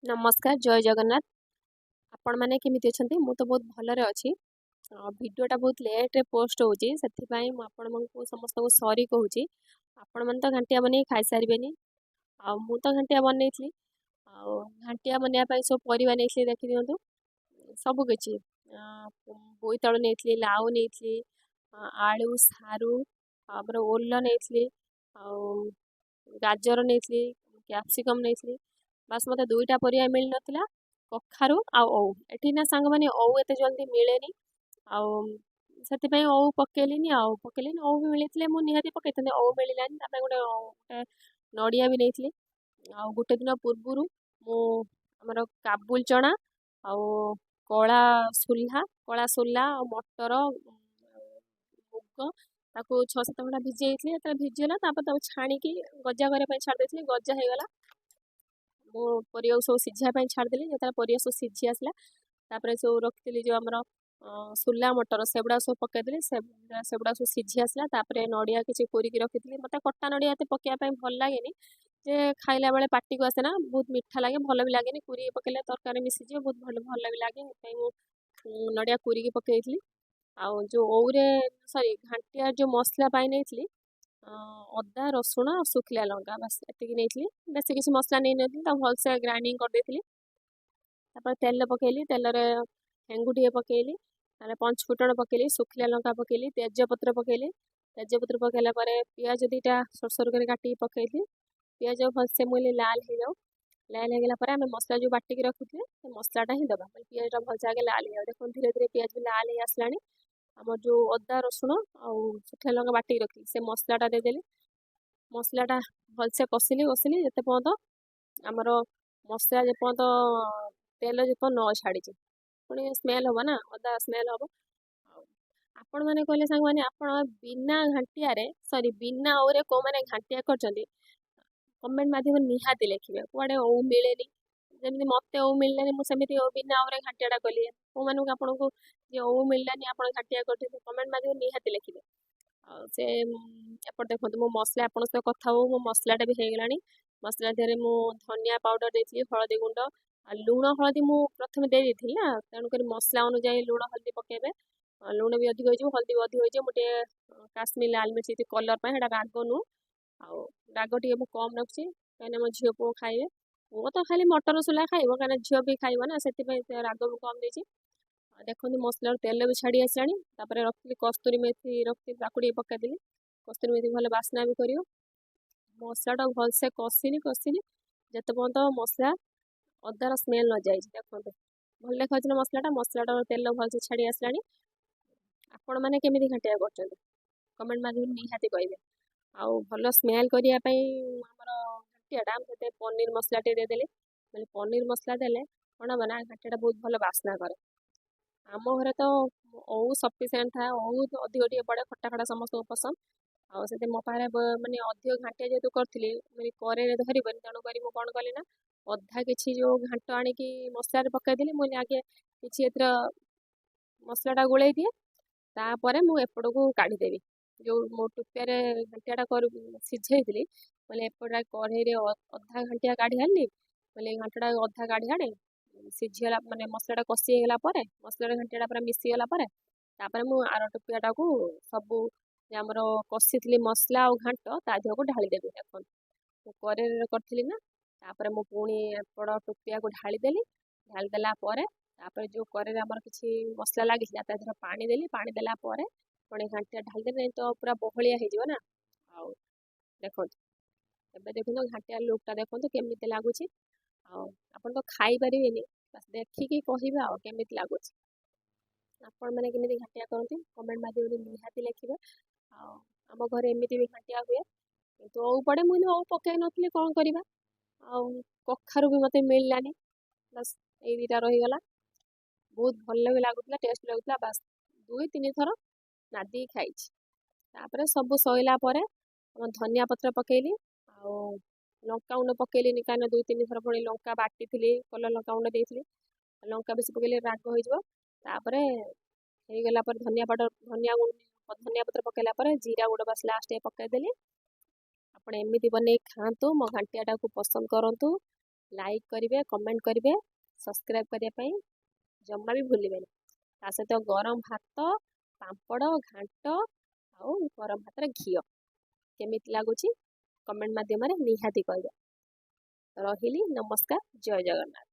नमस्कार जय जगन्नाथ। आपण मैंने केमिति अछंती मु तो बहुत भलरे अछि। वीडियोटा बहुत लेट रे पोस्ट होउची सेथिपाई मु आपण मनको समस्त को सॉरी कहूची। आपण मन तो घंटिया बनै खाइ सारिबेनी आ मु तो घंटिया बनैथली आ घंटिया बनैया पई सब परिवा नेथली देखि दियंतु सब किछि बोईताळु नेथली लाउ नेथली आलू सारू हमर ओल्ल नेथली आ गाजर नेथली कैप्सिकम नेथली बास मते दुईटा परिया मिल नथिला कखारू आ ओउ एठी ना सांग माने ओउ एते जल्दी मिलेनी आ ସେଥିପାଇଁ ଓଉ ପକେଇଲିନି ଆଉ ପକେଇଲିନି ଓଉ ବି ମିଳିଥିଲେ ମୁଁ ନିହାତି ପକେଇଥାନ୍ତି ଓଉ ମିଳିଲାନି ତାପରେ ଗୋଟେ ନଡ଼ିଆ ବି ନେଇଥିଲି ଆଉ ଗୋଟେ ଦିନ ପୂର୍ବରୁ ମୁଁ ଆମର କାବୁଲ ଚଣା ଆଉ କଳା ସୋଲା ଆଉ ମଟର ମୁଗ ତାକୁ 6-7 ଘଣ୍ଟା ଭିଜେଇ ଦେଇଥିଲି ଯେତେବେଳେ ଭିଜିଗଲା ତାପରେ ତାକୁ ଛାଣିକି ଗଜା କରିବା ପାଇଁ ଛାଡ଼ି ଦେଇଥିଲି ଗଜା ହେଇଗଲା ମୁଁ ପରିବାକୁ ସବୁ ସିଝିବା ପାଇଁ ଛାଡ଼ିଦେଲି ଯେତେବେଳେ ପରିବା ସବୁ ସିଝି ଆସିଲା ତାପରେ ସବୁ ରଖିଥିଲି ଯେଉଁ ଆମର ସୋଲା ମଟର ସେଗୁଡ଼ା ସବୁ ପକାଇଦେଲି ସେଗୁଡ଼ା ସବୁ ସିଝି ଆସିଲା ତାପରେ ନଡ଼ିଆ କିଛି କୋରିକି ରଖିଥିଲି ମୋତେ କଟା ନଡ଼ିଆ ଏତେ ପକାଇବା ପାଇଁ ଭଲ ଲାଗେନି ଯେ ଖାଇଲା ବେଳେ ପାଟିକୁ ଆସେ ନା ବହୁତ ମିଠା ଲାଗେ ଭଲ ବି ଲାଗେନି କୋରିକି ପକେଇଲେ ତରକାରୀ ମିଶିଯିବ ବହୁତ ଭଲ ବି ଲାଗେ ସେଥିପାଇଁ ମୁଁ ନଡ଼ିଆ କୋରିକି ପକେଇଥିଲି ଆଉ ଯେଉଁ ଓଉରେ ସରି ଘାଣ୍ଟିଆ ଯେଉଁ ମସଲା ପାଇଁ ନେଇଥିଲି ଅଦା ରସୁଣ ଆଉ ଶୁଖିଲା ଲଙ୍କା ବାସ୍ ଏତିକି ନେଇଥିଲି ବେଶୀ କିଛି ମସଲା ନେଇନଥିଲି ତାକୁ ଭଲସେ ଗ୍ରାଇଣ୍ଡିଙ୍ଗ କରିଦେଇଥିଲି ତାପରେ ତେଲ ପକେଇଲି ତେଲରେ ହେଙ୍ଗୁ ଟିକେ ପକେଇଲି ତାପରେ ପଞ୍ଚଫୁଟଣ ପକେଇଲି ଶୁଖିଲା ଲଙ୍କା ପକେଇଲି ତେଜପତ୍ର ପକେଇଲା ପରେ ପିଆଜ ଦୁଇଟା ସରୁ ସରୁ କରି କାଟିକି ପକେଇଲି ପିଆଜ ଭଲସେ ମୁଇଲି ଲାଲ ହେଇଯାଉ ଲାଲ ହେଇଗଲା ପରେ ଆମେ ମସଲା ଯେଉଁ ବାଟିକି ରଖିଥିଲେ ସେ ମସଲାଟା ହିଁ ଦେବା ପିଆଜଟା ଭଲସେ ଆଗେ ଲାଲ ହେଇଯାଉ ଦେଖନ୍ତୁ ଧୀରେ ଧୀରେ ପିଆଜ ବି ଲାଲ ହେଇ ଆସିଲାଣି ଆମର ଯେଉଁ ଅଦା ରସୁଣ ଆଉ ଶୁଖିଲା ଲଙ୍କା ବାଟିକି ରଖିଲି ସେ ମସଲାଟା ଦେଇଦେଲି ମସଲାଟା ଭଲସେ କଷିଲି ଯେତେ ପର୍ଯ୍ୟନ୍ତ ଆମର ମସଲା ଯେପର୍ଯ୍ୟନ୍ତ ତେଲ ଯେପର୍ଯ୍ୟନ୍ତ ନ ଛାଡ଼ିଛି ପୁଣି ସ୍ମେଲ୍ ହେବ ନା ଅଦା ସ୍ମେଲ୍ ହେବ ଆଉ ଆପଣମାନେ କହିଲେ ସାଙ୍ଗମାନେ ଆପଣ ବିନା ଓଉରେ କେଉଁମାନେ ଘାଣ୍ଟିଆ କରିଛନ୍ତି କମେଣ୍ଟ ମାଧ୍ୟମରେ ନିହାତି ଲେଖିବେ କୁଆଡ଼େ ଓଉ ମିଳେନି ଯେମିତି ମୋତେ ଓଉ ମିଳିଲାନି ମୁଁ ସେମିତି ବିନା ଓଉରେ ଘାଣ୍ଟିଆଟା କଲି କେଉଁମାନଙ୍କୁ ଆପଣଙ୍କୁ ଯେ ଓଉ ମିଳିଲାନି ଆପଣ ଘାଣ୍ଟିଆ କରିଛନ୍ତି କମେଣ୍ଟ ମାଧ୍ୟମରେ ନିହାତି ଲେଖିବେ ଆଉ ସେ ଏପଟେ ଦେଖନ୍ତୁ ମୋ ମସଲା ଆପଣଙ୍କ ସହିତ କଥା ହଉ ମୋ ମସଲାଟା ବି ହେଇଗଲାଣି ମସଲା ଦେହରେ ମୁଁ ଧନିଆ ପାଉଡ଼ର ଦେଇଥିଲି ହଳଦୀ ଗୁଣ୍ଡ ଆଉ ଲୁଣ ହଳଦୀ ମୁଁ ପ୍ରଥମେ ଦେଇଥିଲି ନା ତେଣୁକରି ମସଲା ଅନୁଯାୟୀ ଲୁଣ ହଳଦୀ ପକାଇବେ ଲୁଣ ବି ଅଧିକ ହେଇଯିବ ହଳଦୀ ବି ଅଧିକ ହେଇଯିବ ମୁଁ ଟିକେ କାଶ୍ମୀର ଲାଲ ମିର୍ଚି କଲର୍ ପାଇଁ ସେଇଟା ରାଗ ନୁହଁ ଆଉ ରାଗ ଟିକେ ମୁଁ କମ୍ ରଖିଛି କାହିଁକିନା ମୋ ଝିଅ ପୁଅ ଖାଇବେ ପୁଅ ତ ଖାଲି ମଟର ସୋଲା ଖାଇବ କାହିଁକିନା ଝିଅ ବି ଖାଇବ ନା ସେଥିପାଇଁ ରାଗ ମୁଁ କମ୍ ଦେଇଛି ଦେଖନ୍ତୁ ମସଲାର ତେଲ ବି ଛାଡ଼ି ଆସିଲାଣି ତାପରେ ରଖିଥିଲି କସ୍ତୁରୀ ମେଥି ରଖିଥିଲି ତାକୁ ଟିକେ ପକାଇଦେଲି କସ୍ତୁରୀ ମେଥି ଭଲ ବାସ୍ନା ବି କରିବ ମସଲାଟାକୁ ଭଲସେ କଷିଲି ଯେତେ ପର୍ଯ୍ୟନ୍ତ ମସଲା ଅଦାର ସ୍ମେଲ୍ ନ ଯାଇଛି ଦେଖନ୍ତୁ ଭଲ ଦେଖାଯାଉଛି ନା ମସଲାଟାର ତେଲ ଭଲସେ ଛାଡ଼ି ଆସିଲାଣି ଆପଣମାନେ କେମିତି ଘାଣ୍ଟିଆ କରୁଛନ୍ତି କମେଣ୍ଟ ମାଧ୍ୟମରେ ନିହାତି କହିବେ ଆଉ ଭଲ ସ୍ମେଲ୍ କରିବା ପାଇଁ ଆମର ଘାଣ୍ଟିଆଟା ସେଥିରେ ପନିର ମସଲା ଟିକେ ଦେଇଦେଲି ପନିର ମସଲା ଦେଲେ କ'ଣ ହେବ ନା ଘାଣ୍ଟିଆଟା ବହୁତ ଭଲ ବାସ୍ନା କରେ ଆମ ଘରେ ତ ଓଉ ସଫିସିଏଣ୍ଟ ଥାଏ ଓଉ ଅଧିକ ଟିକେ ପଡ଼େ ଖଟା ସମସ୍ତଙ୍କୁ ପସନ୍ଦ ଆଉ ସେଥିରେ ମୋ ପାଖରେ ମାନେ ଅଧିକ ଘାଣ୍ଟିଆ ଯେହେତୁ କରିଥିଲି ମାନେ କରେଇରେ ଧରିବନି ତେଣୁକରି ମୁଁ କ'ଣ କଲି ନା ଅଧା କିଛି ଯେଉଁ ଘାଣ୍ଟ ଆଣିକି ମସଲାରେ ପକାଇଦେଲି ମୁଁ ଆଗେ କିଛି ଏଥିର ମସଲାଟା ଗୋଳେଇ ଦିଏ ତାପରେ ମୁଁ ଏପଟକୁ କାଢ଼ିଦେବି ଯେଉଁ ମୋ ଟୁପିଆରେ ଘାଣ୍ଟିଆଟା ସିଝେଇଥିଲି ଏପଟେ କଢ଼େଇରେ ଅଧା ଘାଣ୍ଟିଆ କାଢ଼ି ଆଣିଲି ଘାଣ୍ଟଟା ଅଧା କାଢ଼ି ଆଣେ ସିଝିଗଲା ମାନେ ମସଲାଟା କଷି ହେଇଗଲା ପରେ ମସଲାରେ ଘାଣ୍ଟିଆଟା ପୁରା ମିଶିଗଲା ପରେ ତାପରେ ମୁଁ ଆର ଟୁପିଆଟାକୁ ସବୁ ଆମର କଷିଥିଲି ମସଲା ଆଉ ଘାଣ୍ଟ ତା ଦେହକୁ ଢାଳିଦେବି ଦେଖନ୍ତୁ ମୁଁ କରେଇରେ କରିଥିଲି ନା ତାପରେ ମୁଁ ପୁଣି ଏପଟ ଟୁପିଆକୁ ଢାଳିଦେଲି ଢାଳିଦେଲା ପରେ ତାପରେ ଯେଉଁ କରେଇରେ ଆମର କିଛି ମସଲା ଲାଗିଥିଲା ତା ଦେହରେ ପାଣି ଦେଲି ପାଣି ଦେଲା ପରେ ପୁଣି ଘାଣ୍ଟିଆ ଢାଳିଦେଲି ତ ପୁରା ବହଳିଆ ହେଇଯିବ ନା ଆଉ ଦେଖନ୍ତୁ ଏବେ ଦେଖନ୍ତୁ ଘାଣ୍ଟିଆ ଲୁକ୍ଟା ଦେଖନ୍ତୁ କେମିତି ଲାଗୁଛି ଆଉ ଆପଣ ତ ଖାଇପାରିବେନି ବାସ୍ ଦେଖିକି କହିବେ ଆଉ କେମିତି ଲାଗୁଛି ଆପଣମାନେ କେମିତି ଘାଣ୍ଟିଆ କରନ୍ତି କମେଣ୍ଟ ମାଧ୍ୟମରେ ନିହାତି ଲେଖିବେ ଆଉ ଆମ ଘରେ ଏମିତି ବି ଘାଣ୍ଟିଆ ହୁଏ କିନ୍ତୁ ଓଉ ପଡ଼େ ମୁଁ ଓଉ ପକାଇ ନଥିଲି କ'ଣ କରିବା ଆଉ କଖାରୁ ବି ମୋତେ ମିଳିଲାନି ବାସ୍ ଏଇ ଦୁଇଟା ରହିଗଲା ବହୁତ ଭଲ ବି ଲାଗୁଥିଲା ଟେଷ୍ଟ ଲାଗୁଥିଲା ବାସ୍ 2-3 ଥର ନାଦିକି ଖାଇଛି ତାପରେ ସବୁ ସଇଲା ପରେ ଧନିଆ ପତ୍ର ପକେଇଲି ଆଉ ଲଙ୍କା ଗୁଣ୍ଡ ପକେଇଲିନି କାହିଁକିନା 2-3 ଥର ପୁଣି ଲଙ୍କା ବାଟିଥିଲି କଲର୍ ଲଙ୍କା ଗୁଣ୍ଡ ଦେଇଥିଲି ଲଙ୍କା ବେଶୀ ପକେଇଲେ ରାଗ ହେଇଯିବ ତାପରେ ହେଇଗଲା ପରେ ଧନିଆ ପତ୍ର ପକେଇଲା ପରେ ଜିରା ଗୁଣ୍ଡ ବାସ୍ ଲାଷ୍ଟରେ ପକେଇଦେଲି ଆପଣ ଏମିତି ବନେଇ ଖାଆନ୍ତୁ ମୋ ଘାଣ୍ଟିଆଟାକୁ ପସନ୍ଦ କରନ୍ତୁ ଲାଇକ୍ କରିବେ, କମେଣ୍ଟ କରିବେ, ସବସ୍କ୍ରାଇବ୍ କରିବା ପାଇଁ ଜମା ବି ଭୁଲିବେନି। ତା ସହିତ ଗରମ ଭାତ, ପାମ୍ପଡ଼, ଘାଣ୍ଟ ଆଉ ଗରମ ଭାତରେ ଘିଅ କେମିତି ଲାଗୁଛି କମେଣ୍ଟ ମାଧ୍ୟମରେ ନିହାତି କହିବେ। ରହିଲି, ନମସ୍କାର, ଜୟ ଜଗନ୍ନାଥ।